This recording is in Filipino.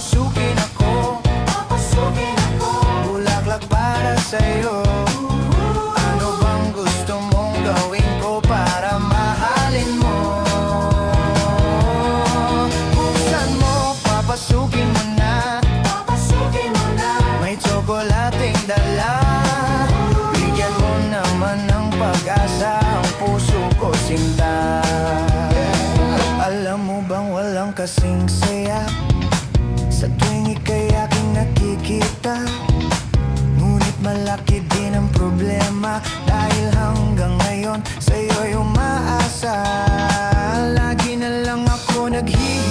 papasukin ako. Bulaklak para sa'yo. Ano bang gusto mong gawin ko para mahalin mo? Buksan mo, papasukin mo na. May tsokolating dala. Bigyan mo naman ng pag-asa ang puso ko, sinta. Alam mo bang walang kasing saya sa tuwing ika'y aking nakikita? Ngunit malaki din ang problema, dahil hanggang ngayon sa'yo'y umaasa. Lagi na lang ako naghihintay